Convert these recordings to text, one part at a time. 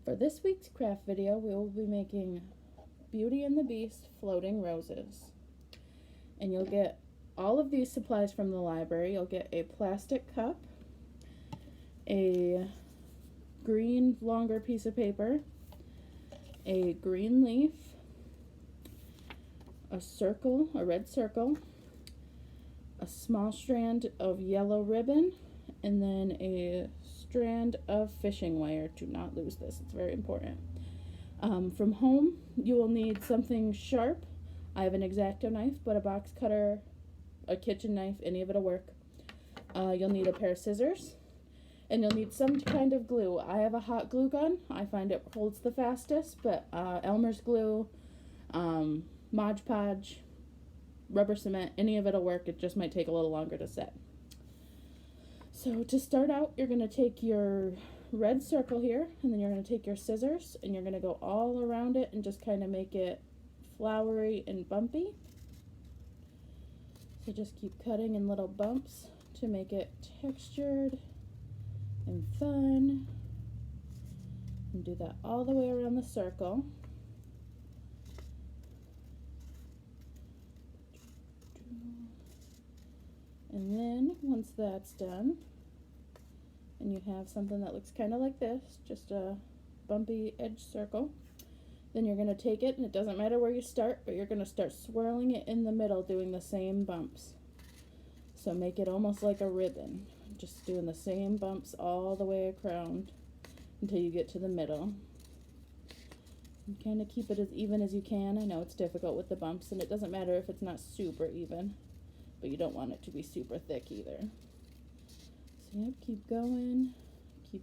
For this week's craft video, we will be making Beauty and the Beast floating roses. And you'll get all of these supplies from the library. You'll get a plastic cup, a green longer piece of paper, a green leaf, a circle, a red circle, a small strand of yellow ribbon, and then a strand of fishing wire. Do not lose this, it's very important. From home, you will need something sharp. I have an X-Acto knife, but a box cutter, a kitchen knife, any of it will work. You'll need a pair of scissors, and you'll need some kind of glue. I have a hot glue gun. I find it holds the fastest, but Elmer's glue, Mod Podge, rubber cement, any of it will work. It just might take a little longer to set. So to start out, you're going to take your red circle here, and then you're going to take your scissors, and you're going to go all around it and just kind of make it flowery and bumpy. So just keep cutting in little bumps to make it textured and fun. And do that all the way around the circle. And then once that's done, and you have something that looks kind of like this, just a bumpy edge circle, then you're going to take it, and it doesn't matter where you start, but you're going to start swirling it in the middle, doing the same bumps. So make it almost like a ribbon, just doing the same bumps all the way around until you get to the middle. And kind of keep it as even as you can. I know it's difficult with the bumps, and it doesn't matter if it's not super even, but you don't want it to be super thick either. So yep, keep going, keep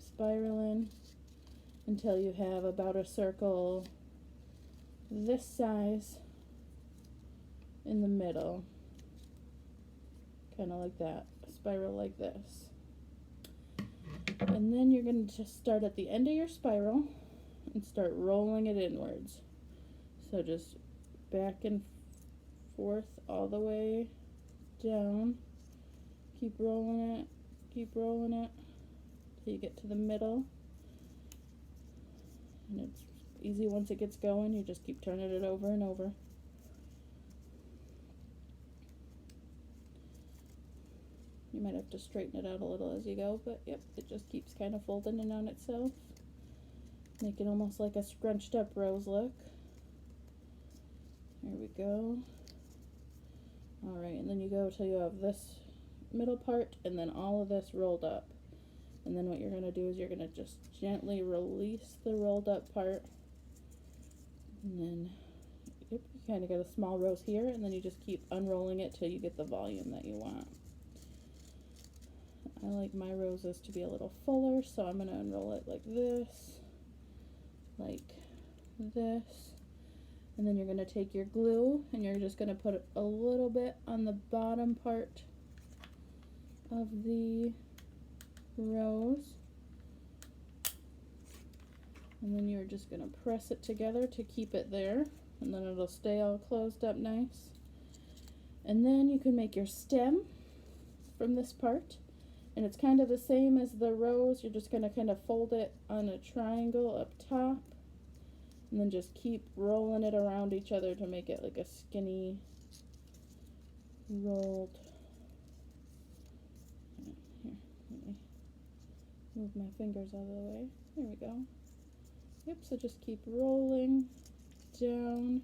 spiraling until you have about a circle this size in the middle, kind of like that, a spiral like this. And then you're going to just start at the end of your spiral and start rolling it inwards. So just back and forth all the way down. Keep rolling it till you get to the middle. And it's easy once it gets going. You just keep turning it over and over. You might have to straighten it out a little as you go, but yep, it just keeps kind of folding in on itself. Make it almost like a scrunched up rose look. There we go. Alright, and then you go till you have this middle part and then all of this rolled up. And then what you're going to do is you're going to just gently release the rolled up part. And then, yep, you kind of get a small rose here, and then you just keep unrolling it till you get the volume that you want. I like my roses to be a little fuller, so I'm going to unroll it like this, and then you're going to take your glue and you're just going to put a little bit on the bottom part of the rose, and then you're just going to press it together to keep it there, and then it'll stay all closed up nice. And then you can make your stem from this part. And it's kind of the same as the rose. You're just going to kind of fold it on a triangle up top. And then just keep rolling it around each other to make it like a skinny rolled. Here, let me move my fingers out of the way. There we go. Yep, so just keep rolling down.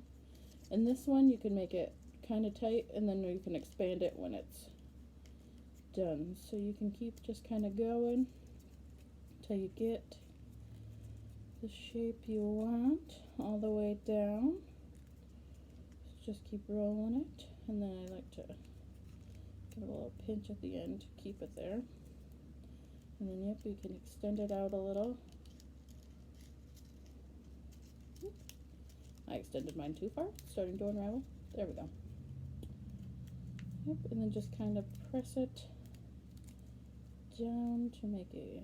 And this one, you can make it kind of tight, and then you can expand it when it's done. So you can keep just kind of going until you get the shape you want all the way down. So just keep rolling it, and then I like to give a little pinch at the end to keep it there. And then yep, you can extend it out a little. I extended mine too far, starting to unravel. There we go. Yep, and then just kind of press it down to make a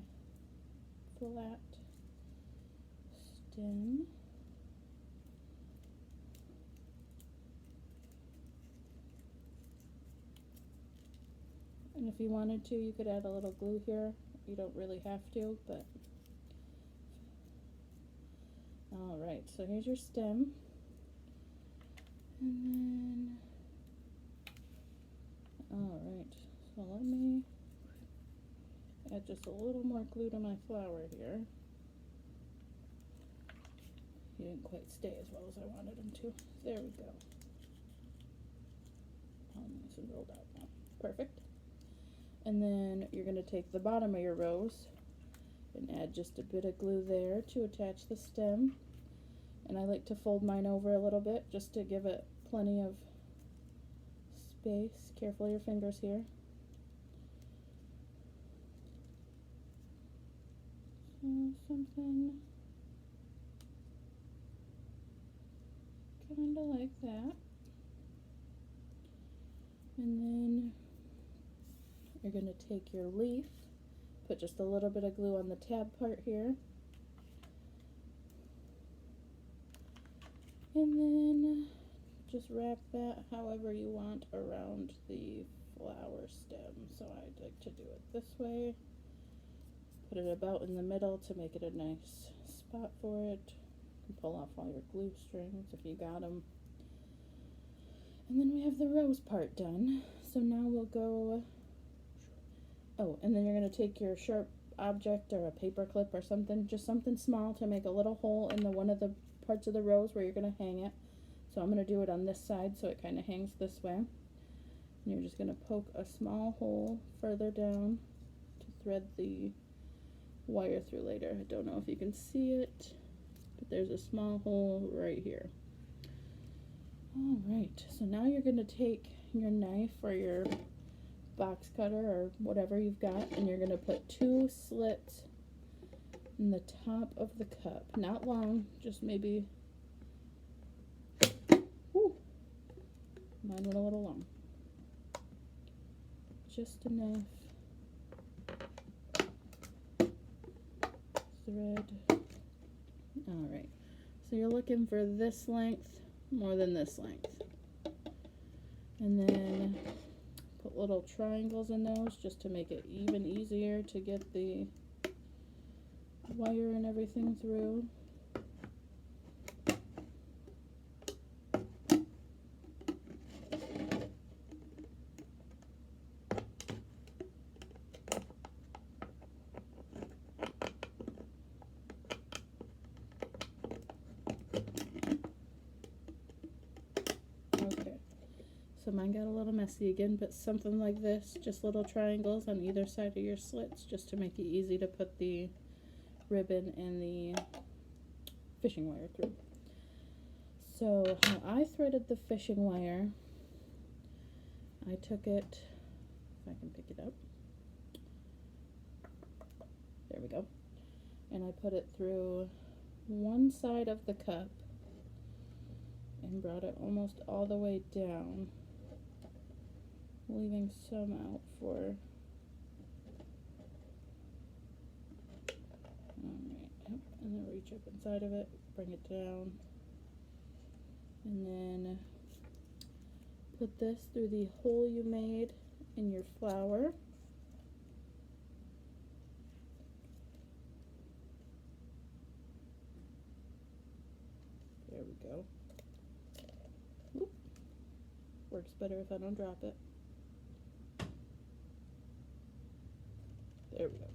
flat stem. And if you wanted to, you could add a little glue here. You don't really have to, but Alright, so here's your stem. And then, alright, so let me add just a little more glue to my flower here. He didn't quite stay as well as I wanted him to. There we go. All nice and rolled out now. Perfect. And then you're going to take the bottom of your rose and add just a bit of glue there to attach the stem. And I like to fold mine over a little bit just to give it plenty of space. Careful your fingers here. So something kind of like that. And then you're going to take your leaf, put just a little bit of glue on the tab part here. And then just wrap that however you want around the flower stem. So I like to do it this way. Put it about in the middle to make it a nice spot for it. And pull off all your glue strings if you got them. And then we have the rose part done. So now we'll go, oh, and then you're going to take your sharp object or a paper clip or something, just something small to make a little hole in the one of the parts of the rose where you're going to hang it. So I'm going to do it on this side so it kind of hangs this way. And you're just going to poke a small hole further down to thread the wire through later. I don't know if you can see it, but there's a small hole right here. Alright, so now you're going to take your knife or your box cutter or whatever you've got, and you're going to put 2 slits in the top of the cup. Not long, just maybe, whew, mine went a little long. Just enough thread. Alright, so you're looking for this length more than this length. And then put little triangles in those just to make it even easier to get the wire and everything through. Okay, so mine got a little messy again, but something like this, just little triangles on either side of your slits just to make it easy to put the ribbon and the fishing wire through. So how I threaded the fishing wire, I took it, if I can pick it up, there we go, and I put it through one side of the cup and brought it almost all the way down, leaving some out for, alright, yep, and then reach up inside of it, bring it down, and then put this through the hole you made in your flower. There we go. Oop. Works better if I don't drop it. There we go.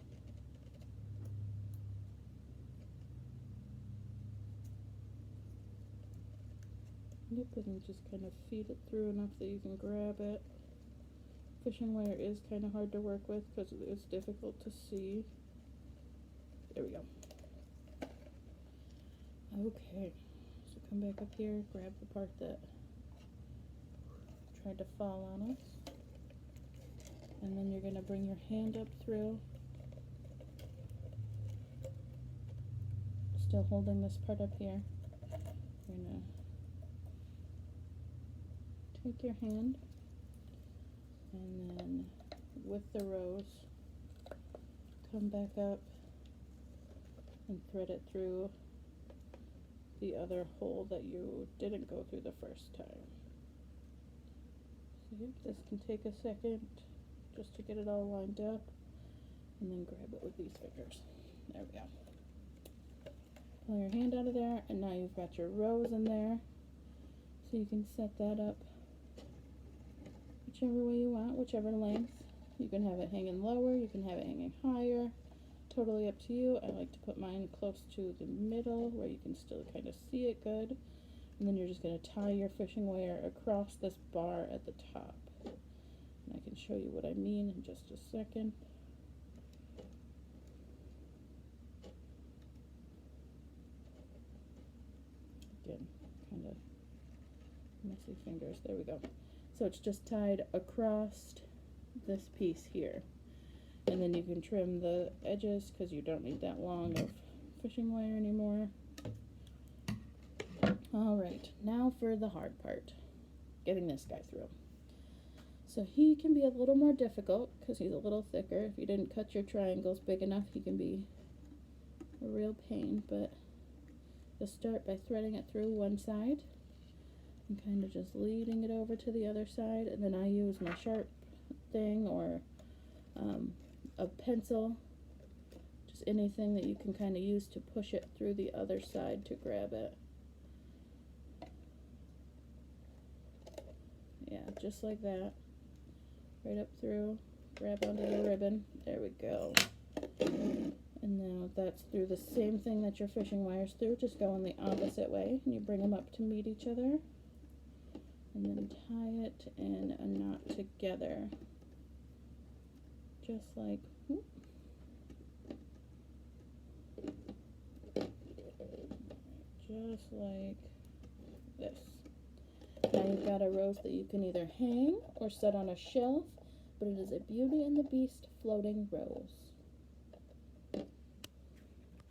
Yep, and then just kind of feed it through enough that you can grab it. Fishing wire is kind of hard to work with because it's difficult to see. There we go. Okay, so come back up here, grab the part that tried to fall on us. And then you're going to bring your hand up through, still holding this part up here. You're going to take your hand and then with the rose come back up and thread it through the other hole that you didn't go through the first time. So this can take a second just to get it all lined up, and then grab it with these fingers. There we go. Pull your hand out of there, and now you've got your rose in there. So you can set that up whichever way you want, whichever length. You can have it hanging lower, you can have it hanging higher. Totally up to you. I like to put mine close to the middle where you can still kind of see it good. And then you're just going to tie your fishing wire across this bar at the top. And I can show you what I mean in just a second. Again, kind of messy fingers. There we go. So it's just tied across this piece here. And then you can trim the edges because you don't need that long of fishing wire anymore. Alright, now for the hard part, getting this guy through. So he can be a little more difficult because he's a little thicker. If you didn't cut your triangles big enough, he can be a real pain, but you'll start by threading it through one side and kind of just leading it over to the other side, and then I use my sharp thing or a pencil, just anything that you can kind of use to push it through the other side to grab it. Yeah, just like that. Right up through, grab onto the ribbon. There we go. And now that's through the same thing that your fishing wire's through, just go in the opposite way. And you bring them up to meet each other. And then tie it in a knot together. Just like, whoop. Just like this. Now you've got a rose that you can either hang or set on a shelf, but it is a Beauty and the Beast floating rose.